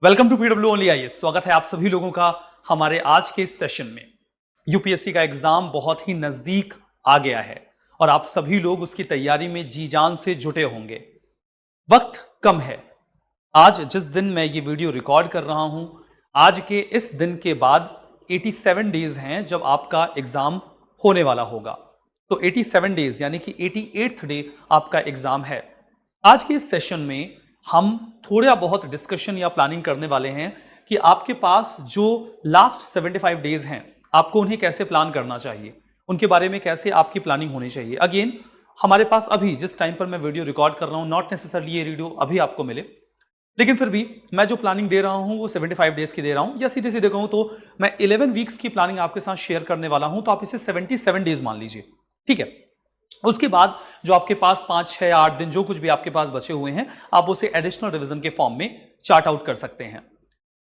Welcome to PW only IAS. स्वागत है आप सभी लोगों का हमारे आज के सेशन में। यूपीएससी का एग्जाम बहुत ही नजदीक आ गया है और आप सभी लोग उसकी तैयारी में जी जान से जुटे होंगे। वक्त कम है। आज जिस दिन मैं ये वीडियो रिकॉर्ड कर रहा हूं, आज के इस दिन के बाद 87 डेज हैं जब आपका एग्जाम होने वाला होगा। तो 87 डेज यानी कि 88th डे आपका एग्जाम है। आज के इस सेशन में हम थोड़ा बहुत डिस्कशन या प्लानिंग करने वाले हैं कि आपके पास जो लास्ट 75 डेज हैं, आपको उन्हें कैसे प्लान करना चाहिए, उनके बारे में कैसे आपकी प्लानिंग होनी चाहिए। अगेन, हमारे पास अभी जिस टाइम पर मैं वीडियो रिकॉर्ड कर रहा हूं, नॉट नेसेसरली ये वीडियो अभी आपको मिले, लेकिन फिर भी मैं जो प्लानिंग दे रहा हूं वो 75 डेज की दे रहा हूं, या सीधे सीधे कहूं तो मैं 11 वीक्स की प्लानिंग आपके साथ शेयर करने वाला हूं। तो आप इसे 77 डेज मान लीजिए, ठीक है। उसके बाद जो आपके पास 5, 6 या 8 दिन जो कुछ भी आपके पास बचे हुए हैं, आप उसे एडिशनल रिवीजन के फॉर्म में चार्ट आउट कर सकते हैं।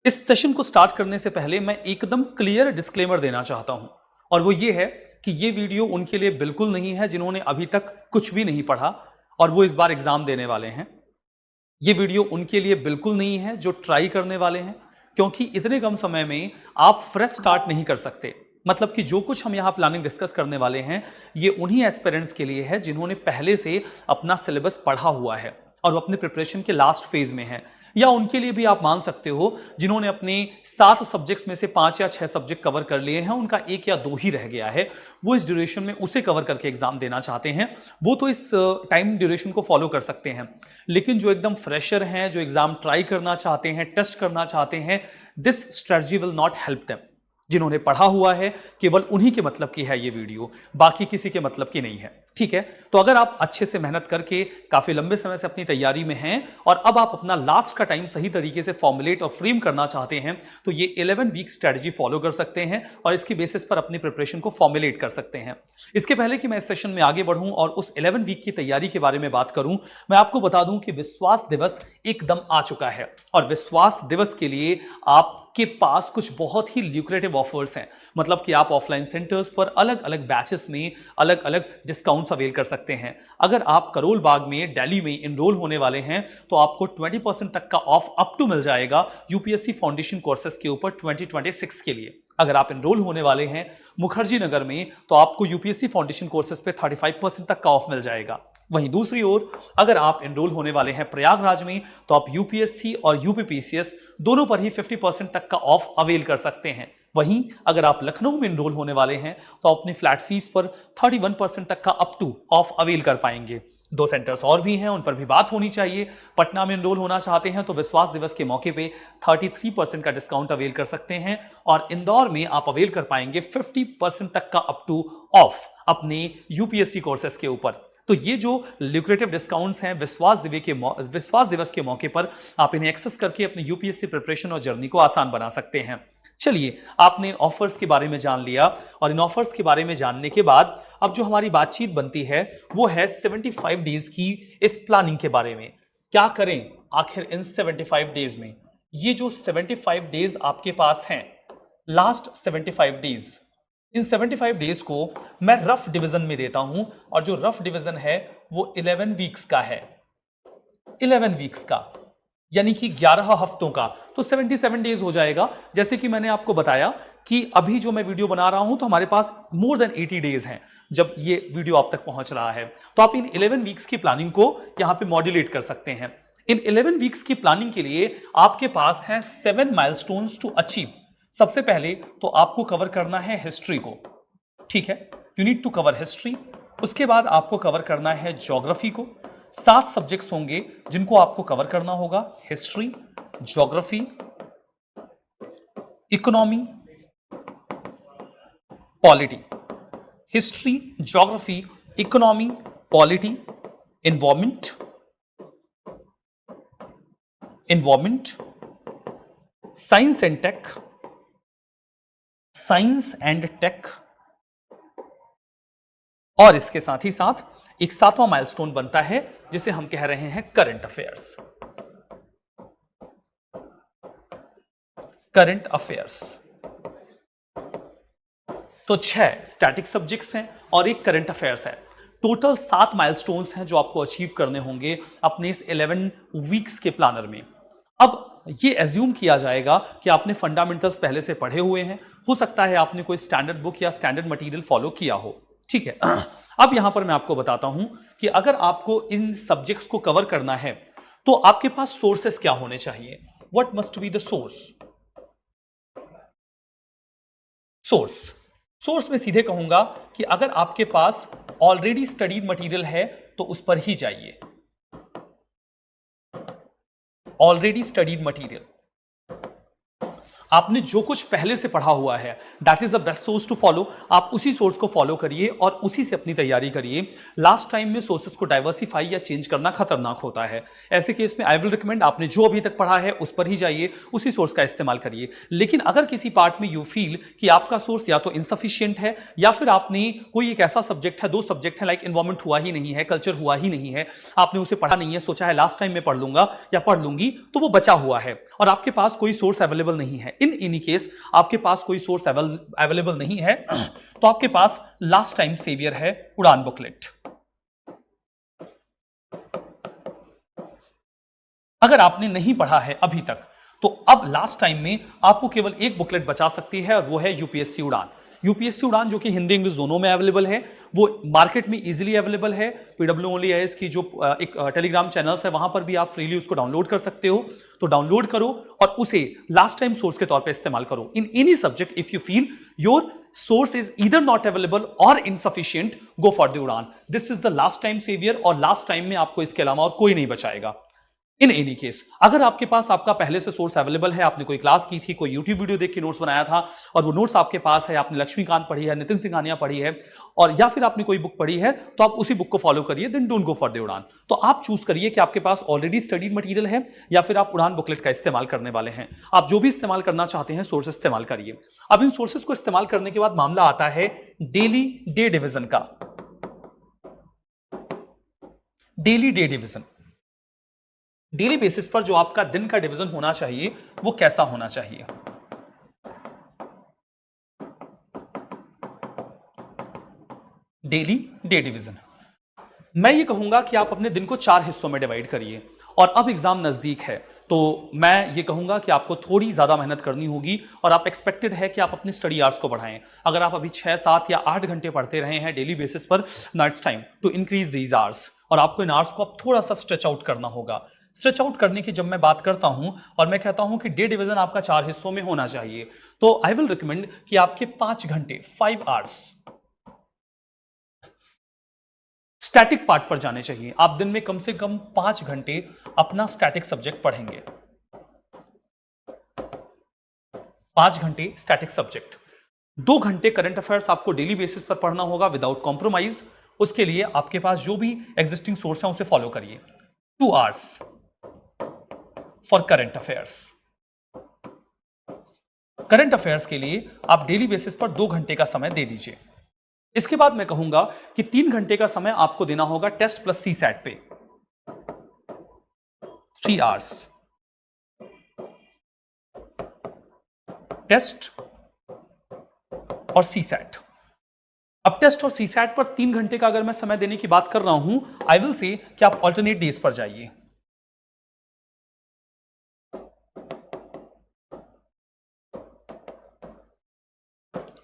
इस सेशन को स्टार्ट करने से पहले मैं एकदम क्लियर डिस्क्लेमर देना चाहता हूं, और वो ये है कि ये वीडियो उनके लिए बिल्कुल नहीं है जिन्होंने अभी तक कुछ भी नहीं पढ़ा और वो इस बार एग्जाम देने वाले हैं। ये वीडियो उनके लिए बिल्कुल नहीं है जो ट्राई करने वाले हैं, क्योंकि इतने कम समय में आप फ्रेश स्टार्ट नहीं कर सकते। मतलब कि जो कुछ हम यहां प्लानिंग डिस्कस करने वाले हैं, ये उन्हीं एस्पिरेंट्स के लिए है जिन्होंने पहले से अपना सिलेबस पढ़ा हुआ है और वो अपने प्रिपरेशन के लास्ट फेज में है, या उनके लिए भी आप मान सकते हो जिन्होंने अपने 7 सब्जेक्ट्स में से 5 या 6 सब्जेक्ट कवर कर लिए हैं, उनका 1 या 2 ही रह गया है, वो इस ड्यूरेशन में उसे कवर करके एग्जाम देना चाहते हैं। वो तो इस टाइम ड्यूरेशन को फॉलो कर सकते हैं, लेकिन जो एकदम फ्रेशर हैं, जो एग्जाम ट्राई करना चाहते हैं, टेस्ट करना चाहते हैं, this strategy will not help them. जिन्होंने पढ़ा हुआ है, केवल उन्हीं के मतलब की है ये वीडियो, बाकी किसी के मतलब की नहीं है, ठीक है। तो अगर आप अच्छे से मेहनत करके काफी लंबे समय से अपनी तैयारी में हैं और अब आप अपना लास्ट का टाइम सही तरीके से फॉर्मुलेट और फ्रेम करना चाहते हैं, तो ये 11 वीक स्ट्रेटजी फॉलो कर सकते हैं और इसकी बेसिस पर अपनी प्रिपरेशन को फॉर्मुलेट कर सकते हैं। इसके पहले कि मैं इस सेशन में आगे बढ़ूं और उस 11 वीक की तैयारी के बारे में बात करूं, मैं आपको बता दूं कि विश्वास दिवस एकदम आ चुका है और विश्वास दिवस के लिए आपके पास कुछ बहुत ही ल्यूक्रेटिव ऑफर्स हैं। मतलब कि आप ऑफलाइन सेंटर्स पर अलग अलग बैचेस में अलग अलग डिस्काउंट्स अवेल कर सकते हैं। अगर आप करोल बाग में दिल्ली में इनरोल होने वाले हैं, तो आपको 20% तक का ऑफ अप टू मिल जाएगा यूपीएससी फाउंडेशन कोर्सेज के ऊपर 2026 के लिए। अगर आप इनरोल होने वाले हैं मुखर्जी नगर में, तो आपको यूपीएससी फाउंडेशन कोर्सेज पे 35% तक का ऑफ मिल जाएगा। वहीं दूसरी ओर अगर आप एनरोल होने वाले हैं प्रयागराज में, तो आप यूपीएससी और यूपीपीसीएस दोनों पर ही 50% तक का ऑफ अवेल कर सकते हैं। वहीं अगर आप लखनऊ में एनरोल होने वाले हैं, तो अपनी फ्लैट फीस पर 31% तक का अप टू ऑफ अवेल कर पाएंगे। 2 सेंटर्स और भी हैं, उन पर भी बात होनी चाहिए। पटना में एनरोल होना चाहते हैं तो विश्वास दिवस के मौके पे 33% का डिस्काउंट अवेल कर सकते हैं, और इंदौर में आप अवेल कर पाएंगे 50% तक का अप टू ऑफ अपने यूपीएससी कोर्सेज के ऊपर। तो ये जो ल्यूक्रेटिव डिस्काउंट्स हैं विश्वास दिवस के मौके पर, आप इन्हें एक्सेस करके अपनी यूपीएससी प्रिपरेशन और जर्नी को आसान बना सकते हैं। चलिए, आपने इन ऑफर्स के बारे में जान लिया, और इन ऑफर्स के बारे में जानने के बाद अब जो हमारी बातचीत बनती है वो है 75 डेज की इस प्लानिंग के बारे में। क्या करें आखिर इन 75 डेज में? ये जो 75 डेज आपके पास हैं, लास्ट 75 डेज, इन 75 डेज को मैं रफ डिवीजन में देता हूं, और जो रफ डिवीजन है वो 11 वीक्स का है। 11 वीक्स का यानी कि 11 हफ्तों का, तो 77 डेज हो जाएगा। जैसे कि मैंने आपको बताया कि अभी जो मैं वीडियो बना रहा हूं, तो हमारे पास मोर देन 80 डेज हैं जब ये वीडियो आप तक पहुंच रहा है। तो आप इन 11 वीक्स की प्लानिंग को यहां पे मॉड्यूलेट कर सकते हैं। इन 11 वीक्स की प्लानिंग के लिए आपके पास है 7 माइलस्टोन्स टू अचीव। सबसे पहले तो आपको कवर करना है हिस्ट्री को, ठीक है, you need to cover history. उसके बाद आपको कवर करना है ज्योग्राफी को। 7 सब्जेक्ट्स होंगे जिनको आपको कवर करना होगा: history, geography, economy, polity. History, geography, economy, polity, environment, science and tech, और इसके साथ ही साथ एक 7वां माइलस्टोन बनता है जिसे हम कह रहे हैं करंट अफेयर्स। तो 6 स्टैटिक सब्जेक्ट्स हैं और एक करंट अफेयर्स है। टोटल 7 माइलस्टोन्स हैं जो आपको अचीव करने होंगे अपने इस 11 वीक्स के प्लानर में। अब ये एज्यूम किया जाएगा कि आपने फंडामेंटल्स पहले से पढ़े हुए हैं, हो सकता है आपने कोई स्टैंडर्ड बुक या स्टैंडर्ड मटेरियल फॉलो किया हो, ठीक है। अब यहां पर मैं आपको बताता हूं कि अगर आपको इन सब्जेक्ट्स को कवर करना है तो आपके पास सोर्सेस क्या होने चाहिए, what must be the source में सीधे कहूंगा कि अगर आपके पास ऑलरेडी स्टडीड मटेरियल है तो उस पर ही जाइए, ऑलरेडी स्टडीड मटेरियल। आपने जो कुछ पहले से पढ़ा हुआ है that is the best source to follow, आप उसी सोर्स को फॉलो करिए और उसी से अपनी तैयारी करिए। लास्ट टाइम में सोर्सेस को डाइवर्सिफाई या चेंज करना खतरनाक होता है, ऐसे केस में आई विल रिकमेंड आपने जो अभी तक पढ़ा है उस पर ही जाइए, उसी सोर्स का इस्तेमाल करिए। लेकिन अगर किसी पार्ट में यू फील कि आपका सोर्स या तो इनसफिशियंट है या फिर आपने कोई एक ऐसा सब्जेक्ट है, दो सब्जेक्ट है लाइक एनवायरमेंट हुआ ही नहीं है, कल्चर हुआ ही नहीं है, आपने उसे पढ़ा नहीं है, सोचा है लास्ट टाइम में पढ़ लूंगा या पढ़ लूंगी, तो वो बचा हुआ है और आपके पास कोई सोर्स अवेलेबल नहीं है, इन एनी केस आपके पास कोई सोर्स अवेलेबल नहीं है तो आपके पास लास्ट टाइम सेवियर है उड़ान बुकलेट। अगर आपने नहीं पढ़ा है अभी तक तो अब लास्ट टाइम में आपको केवल एक बुकलेट बचा सकती है और वो है यूपीएससी उड़ान। यूपीएससी उड़ान जो कि हिंदी इंग्लिश दोनों में अवेलेबल है, वो मार्केट में इजीली अवेलेबल है। PWOnlyIAS की जो एक टेलीग्राम चैनल्स है वहां पर भी आप फ्रीली उसको डाउनलोड कर सकते हो, तो डाउनलोड करो और उसे लास्ट टाइम सोर्स के तौर पे इस्तेमाल करो। In any subject if you feel your source is either not available or insufficient, go for the उड़ान। This is the last time savior और लास्ट टाइम में आपको इसके अलावा और कोई नहीं बचाएगा। इन एनी केस अगर आपके पास आपका पहले से सोर्स अवेलेबल है, आपने कोई क्लास की थी, कोई यूट्यूब वीडियो देख के नोट्स बनाया था और वो नोट्स आपके पास है, आपने लक्ष्मीकांत पढ़ी है, नितिन सिंघानिया पढ़ी है और या फिर आपने कोई बुक पढ़ी है, तो आप उसी बुक को फॉलो करिए, then don't go for the Udaan. तो आप चूज करिए कि आपके पास ऑलरेडी स्टडीड मटेरियल है या फिर आप उड़ान बुकलेट का इस्तेमाल करने वाले हैं। आप जो भी इस्तेमाल करना चाहते हैं सोर्स इस्तेमाल करिए। अब इन सोर्सेस को इस्तेमाल करने के बाद मामला आता है डेली डे डिवीजन का। Daily day division, daily basis पर जो आपका दिन का डिवीजन होना चाहिए वो कैसा होना चाहिए। डेली डे डिवीजन, मैं ये कहूंगा कि आप अपने दिन को 4 हिस्सों में डिवाइड करिए और अब एग्जाम नजदीक है तो मैं ये कहूंगा कि आपको थोड़ी ज्यादा मेहनत करनी होगी और आप एक्सपेक्टेड है कि आप अपनी स्टडी आवर्स को बढ़ाएं। अगर आप अभी 6, 7 या 8 घंटे पढ़ते रहे हैं डेली बेसिस पर, now it's time to increase these hours और आपको इन आवर्स को अब थोड़ा सा स्ट्रेच आउट करना होगा। स्ट्रेच आउट करने की जब मैं बात करता हूं और मैं कहता हूं कि डे डिवीजन आपका 4 हिस्सों में होना चाहिए, तो आई विल रिकमेंड कि आपके 5 घंटे 5 आवर्स स्टैटिक पार्ट पर जाने चाहिए। आप दिन में कम से कम 5 घंटे अपना स्टैटिक सब्जेक्ट पढ़ेंगे, 5 घंटे स्टैटिक सब्जेक्ट। 2 घंटे करंट अफेयर्स आपको डेली बेसिस पर पढ़ना होगा विदाउट कॉम्प्रोमाइज। उसके लिए आपके पास जो भी एग्जिस्टिंग सोर्स है उसे फॉलो करिए। 2 hours for current affairs. Current affairs के लिए आप डेली बेसिस पर 2 घंटे का समय दे दीजिए। इसके बाद मैं कहूंगा कि 3 घंटे का समय आपको देना होगा टेस्ट प्लस सी सैट पे, 3 आवर्स टेस्ट और सी सैट। अब टेस्ट और सी सैट पर 3 घंटे का अगर मैं समय देने की बात कर रहा हूं, आई विल से कि आप ऑल्टरनेट डेज पर जाइए।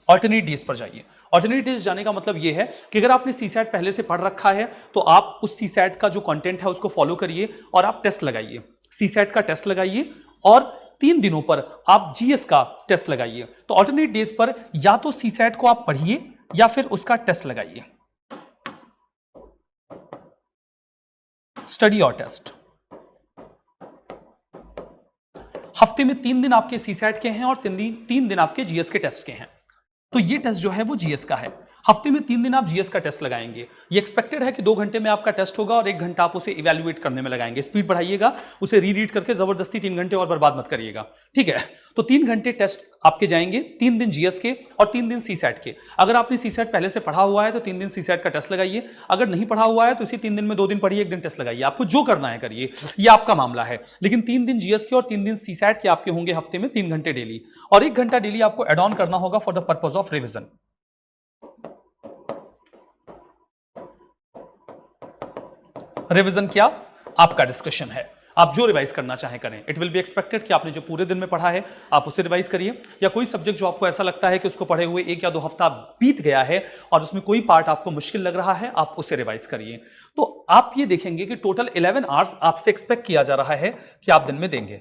ऑल्टरनेट डेज पर जाइए। ऑल्टरनेट डेज जाने का मतलब यह है कि अगर आपने सी सैट पहले से पढ़ रखा है तो आप उस सी सैट का जो कंटेंट है उसको फॉलो करिए और आप टेस्ट लगाइए, सी सैट का टेस्ट लगाइए और 3 दिनों पर आप जीएस का टेस्ट लगाइए। तो ऑल्टरनेट डेज पर या तो सी सैट को आप पढ़िए या फिर उसका टेस्ट लगाइए। स्टडी और टेस्ट, हफ्ते में 3 दिन आपके सी सैट के हैं और 3 दिन आपके जीएस के टेस्ट के हैं। तो ये टेस्ट जो है वो जीएस का है। हफ्ते में 3 दिन आप जीएस का टेस्ट लगाएंगे। ये एक्सपेक्टेड है कि 2 घंटे में आपका टेस्ट होगा और 1 घंटा आप उसे इवैल्यूएट करने में लगाएंगे। स्पीड बढ़ाइएगा, उसे रीड करके जबरदस्ती 3 घंटे और बर्बाद मत करिएगा, ठीक है। तो 3 घंटे टेस्ट आपके जाएंगे, 3 दिन जीएस के और 3 दिन सी सैट के। अगर आपने सी सैट पहले से पढ़ा हुआ है तो 3 दिन सी सैट का टेस्ट लगाइए, अगर नहीं पढ़ा हुआ है तो इसी 3 दिन में 2 दिन पढ़िए, 1 दिन टेस्ट लगाइए। आपको जो करना है करिए, ये आपका मामला है। लेकिन 3 दिन जीएस के और 3 दिन सी सैट के आपके होंगे हफ्ते में 3 घंटे डेली और 1 घंटा डेली आपको एड ऑन करना होगा for the purpose of revision. Revision क्या आपका डिस्कशन है। आप जो रिवाइज करना चाहें करें। इट विल बी एक्सपेक्टेड कि आपने जो पूरे दिन में पढ़ा है आप उसे रिवाइज करिए, या कोई सब्जेक्ट जो आपको ऐसा लगता है कि उसको पढ़े हुए 1 या 2 हफ्ता बीत गया है और उसमें कोई पार्ट आपको मुश्किल लग रहा है, आप उसे रिवाइज करिए। तो आप ये देखेंगे कि टोटल 11 आवर्स आपसे एक्सपेक्ट किया जा रहा है कि आप दिन में देंगे।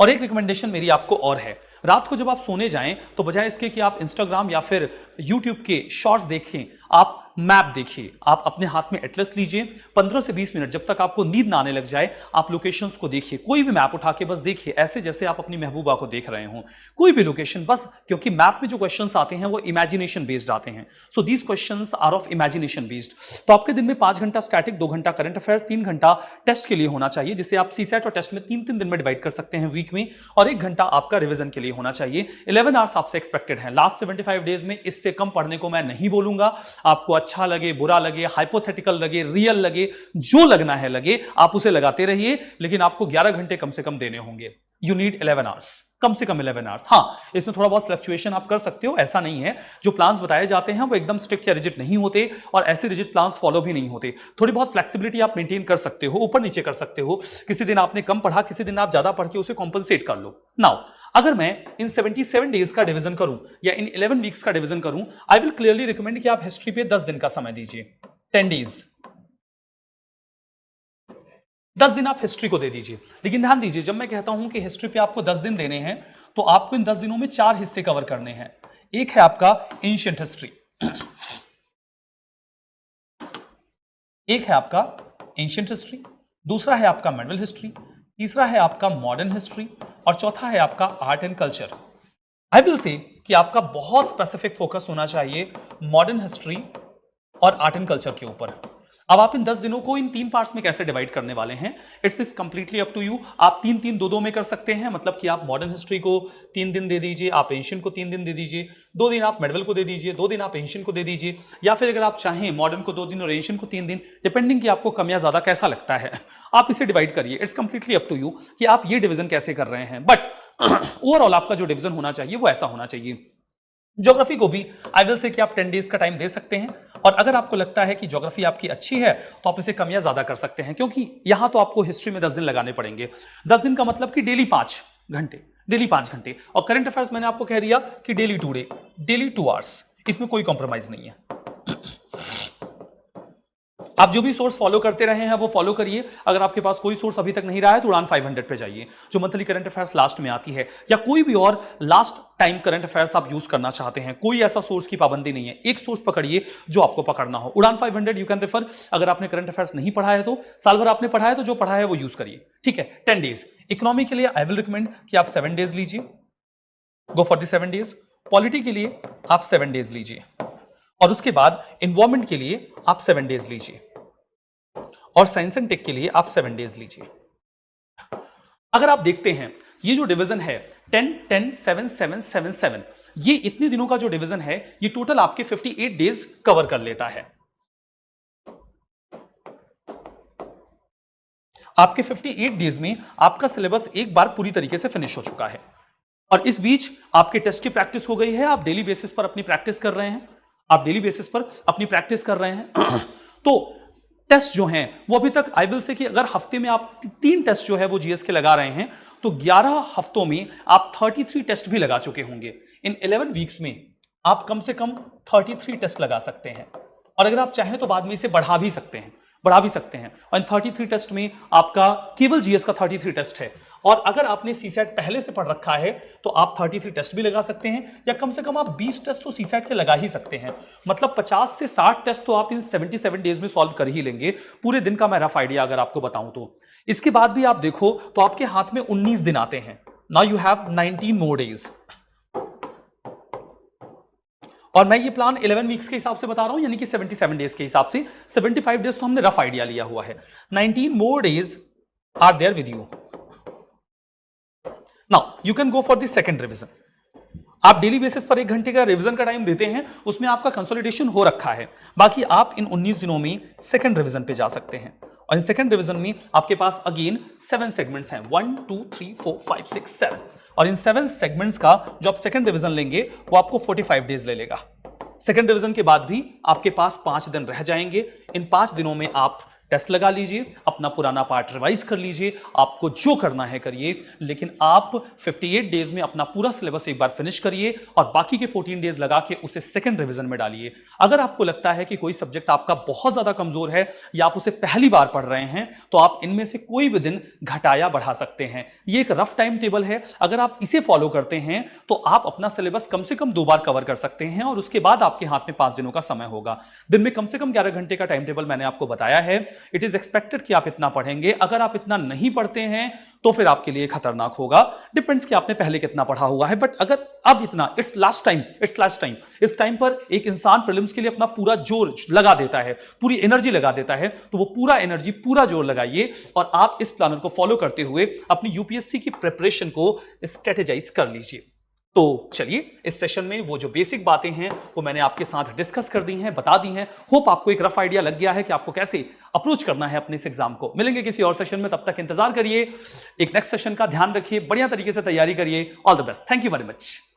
और एक रिकमेंडेशन मेरी आपको और है, रात को जब आप सोने जाएं तो बजाय इसके कि आप इंस्टाग्राम या फिर यूट्यूब के शॉर्ट्स देखें, आप मैप देखिए। आप अपने हाथ में एटलस लीजिए, 15 से 20 मिनट जब तक आपको नींद ना आने लग जाए आप लोकेशंस को देखिए। कोई भी मैप उठा के बस देखिए, ऐसे जैसे आप अपनी महबूबा को देख रहे हो, कोई भी लोकेशन बस, क्योंकि मैप में जो क्वेश्चंस आते हैं वो इमेजिनेशन बेस्ड आते हैं। So these questions are of imagination based. तो आपके दिन में 5 घंटा स्टैटिक, 2 घंटा करंट अफेयर्स, 3 घंटा टेस्ट के लिए होना चाहिए, जिसे आप सीसेट और टेस्ट में 3-3 दिन में डिवाइड कर सकते हैं वीक में, और 1 घंटा आपका रिवीजन के लिए होना चाहिए। 11 आवर्स आपसे एक्सपेक्टेड है। लास्ट 75 डेज में इससे कम पढ़ने को मैं नहीं बोलूंगा। आपको अच्छा लगे, बुरा लगे, हाइपोथेटिकल लगे, रियल लगे, जो लगना है लगे, आप उसे लगाते रहिए, लेकिन आपको 11 घंटे कम से कम देने होंगे। यू नीड 11 आवर्स, कम से कम 11 आवर्स। हाँ, इसमें थोड़ा बहुत फ्लक्चुएशन आप कर सकते हो, ऐसा नहीं है। जो प्लान्स बताए जाते हैं वो एकदम स्ट्रिक्ट या रिजिड नहीं होते, और ऐसे रिजिड प्लान्स फॉलो भी नहीं होते। थोड़ी बहुत फ्लेक्सिबिलिटी आप मेंटेन कर सकते हो, ऊपर नीचे कर सकते हो। किसी दिन आपने कम पढ़ा, किसी दिन आप ज्यादा पढ़ के उसे कॉम्पनसेट कर लो। नाउ अगर मैं इन 77 डेज का डिवीजन करूं या इन 11 वीक्स का डिवीजन करूं, आई विल क्लियरली रिकमेंड कि आप हिस्ट्री पे 10 दिन का समय दीजिए। 10 डेज, 10 दिन आप हिस्ट्री को दे दीजिए। लेकिन ध्यान दीजिए, जब मैं कहता हूं कि हिस्ट्री पे आपको 10 दिन देने हैं, तो आपको इन 10 दिनों में 4 हिस्से कवर करने हैं। एक है आपका एंशिएंट हिस्ट्री, एक है आपका एंशिएंट हिस्ट्री, दूसरा है आपका मेडिवल हिस्ट्री, तीसरा है आपका मॉडर्न हिस्ट्री, और चौथा है आपका art and culture. I will say कि आपका बहुत स्पेसिफिक फोकस होना चाहिए मॉडर्न हिस्ट्री और आर्ट एंड कल्चर के ऊपर। अब आप इन 10 दिनों को इन 3 पार्ट्स में कैसे डिवाइड करने वाले हैं, it's is completely up to you. आप 3-3, 2-2 में कर सकते हैं, मतलब कि आप मॉडर्न हिस्ट्री को 3 दिन दे दीजिए, आप एंशिएंट को 3 दिन दे दीजिए, 2 दिन आप मेडिवल को दे दीजिए, 2 दिन आप एंशिएंट को दे दीजिए, या फिर अगर आप चाहें मॉडर्न को 2 दिन और एंशिएंट को 3 दिन, डिपेंडिंग कि आपको कम या ज्यादा कैसा लगता है, आप इसे डिवाइड करिए। It's completely up to you कि आप ये डिवीजन कैसे कर रहे हैं, बट ओवरऑल आपका जो डिवीजन होना चाहिए वो ऐसा होना चाहिए। ज्योग्राफी को भी आई विल से कि आप 10 डेज का टाइम दे सकते हैं, और अगर आपको लगता है कि ज्योग्राफी आपकी अच्छी है तो आप इसे कम या ज्यादा कर सकते हैं, क्योंकि यहां तो आपको हिस्ट्री में 10 दिन लगाने पड़ेंगे। 10 दिन का मतलब कि डेली 5 घंटे, डेली 5 घंटे। और करंट अफेयर्स मैंने आपको कह दिया कि डेली 2 डे, डेली 2 आवर्स, इसमें कोई कॉम्प्रोमाइज नहीं है। आप जो भी सोर्स फॉलो करते रहे हैं वो फॉलो करिए। अगर आपके पास कोई सोर्स अभी तक नहीं रहा है तो उड़ान 500 पे जाइए, जो मंथली करंट अफेयर्स लास्ट में आती है, या कोई भी और लास्ट टाइम करंट अफेयर्स आप यूज करना चाहते हैं। कोई ऐसा सोर्स की पाबंदी नहीं है, एक सोर्स पकड़िए जो आपको पकड़ना हो। उड़ान 500 यू कैन रेफर। अगर आपने करंट अफेयर्स नहीं पढ़ा है तो साल भर आपने पढ़ा है तो जो पढ़ा है वो यूज करिए, ठीक है। 10 डेज इकोनॉमी के लिए आई विल रिकमेंड कि आप 7 डेज लीजिए, गो फॉर द 7 डेज। पॉलिटी के लिए आप 7 डेज लीजिए, और उसके बाद एनवायरमेंट के लिए आप 7 डेज लीजिए, और साइंस एंड टेक के लिए आप 7 डेज लीजिए। अगर आप देखते हैं ये जो डिवीजन है 10 10 7 7 7 7, ये इतने दिनों का जो डिवीजन है ये टोटल आपके 58 डेज कवर कर लेता है। आपके 58 डेज में आपका सिलेबस एक बार पूरी तरीके से फिनिश हो चुका है, और इस बीच आपके टेस्ट की प्रैक्टिस हो गई है। आप डेली बेसिस पर अपनी प्रैक्टिस कर रहे हैं, आप डेली बेसिस पर अपनी प्रैक्टिस कर रहे हैं। तो टेस्ट जो हैं वो अभी तक आई विल से कि अगर हफ्ते में आप 3 टेस्ट जो है वो जीएस के लगा रहे हैं, तो 11 हफ्तों में आप 33 टेस्ट भी लगा चुके होंगे। इन 11 वीक्स में आप कम से कम 33 टेस्ट लगा सकते हैं, और अगर आप चाहें तो बाद में इसे बढ़ा भी सकते हैं। और इन 33 टेस्ट में आपका केवल जीएस का 33 टेस्ट है, और अगर आपने सीसेट पहले से पढ़ रखा है तो आप 33 टेस्ट भी लगा सकते हैं, या कम से कम आप 20 टेस्ट तो सीसेट के लगा ही सकते हैं। मतलब 50 से 60 टेस्ट तो आप इन 77 डेज में सॉल्व कर ही लेंगे। पूरे दिन का मैं रफ आइडिया अगर आपको बताऊं तो इसके बाद भी आप देखो तो आपके हाथ में 19 दिन आते हैं। Now you have 19 more days, और मैं ये प्लान 11 वीक्स के हिसाब से बता रहा हूं, यानी कि 77 डेज के हिसाब से। 75 डेज तो हमने रफ आइडिया लिया हुआ है। 19 more days are there with you. Now you can go for the second revision. आप डेली बेसिस पर 1 घंटे का रिवीजन का टाइम देते हैं, उसमें आपका कंसोलिडेशन हो रखा है। बाकी आप इन 19 दिनों में सेकंड रिवीजन पे जा सकते हैं, और इन सेकंड रिवीजन में आपके पास अगेन 7 सेगमेंट्स हैं, 1 2 3 4 5 6 7, और इन 7 सेगमेंट्स का जो आप सेकंड रिवीजन लेंगे वो आपको 45 डेज ले लेगा। सेकंड रिवीजन के बाद भी आपके पास 5 दिन रह जाएंगे। इन 5 दिनों में आप टेस्ट लगा लीजिए, अपना पुराना पार्ट रिवाइज कर लीजिए, आपको जो करना है करिए, लेकिन आप 58 डेज में अपना पूरा सिलेबस एक बार फिनिश करिए और बाकी के 14 डेज लगा के उसे सेकंड रिवीजन में डालिए। अगर आपको लगता है कि कोई सब्जेक्ट आपका बहुत ज्यादा कमजोर है या आप उसे पहली बार पढ़ रहे हैं, तो आप इनमें से कोई भी दिन घटा या बढ़ा सकते हैं। ये एक रफ टाइम टेबल है, अगर आप इसे फॉलो करते हैं तो आप अपना सिलेबस कम से कम 2 बार कवर कर सकते हैं और उसके बाद आपके हाथ में 5 दिनों का समय होगा। दिन में कम से कम 11 घंटे का टाइम टेबल मैंने आपको बताया है। इट इज एक्सपेक्टेड कि आप इतना पढ़ेंगे। अगर आप इतना नहीं पढ़ते हैं तो फिर आपके लिए खतरनाक होगा। डिपेंड्स कि आपने पहले कितना पढ़ा हुआ है, बट अगर अब इतना, इट्स लास्ट टाइम, इस टाइम पर एक इंसान प्रीलिम्स के लिए अपना पूरा जोर लगा देता है, पूरी एनर्जी लगा देता है, तो वो पूरा एनर्जी, पूरा जोर लगाइए और आप इस प्लानर को फॉलो करते हुए अपनी यूपीएससी की प्रिपरेशन को स्ट्रेटेजाइज कर लीजिए। तो चलिए, इस सेशन में वो जो बेसिक बातें हैं वो मैंने आपके साथ डिस्कस कर दी हैं, बता दी हैं। होप आपको एक रफ आइडिया लग गया है कि आपको कैसे अप्रोच करना है अपने इस एग्जाम को। मिलेंगे किसी और सेशन में, तब तक इंतजार करिए। एक नेक्स्ट सेशन का ध्यान रखिए, बढ़िया तरीके से तैयारी करिए। All the best, thank you very much.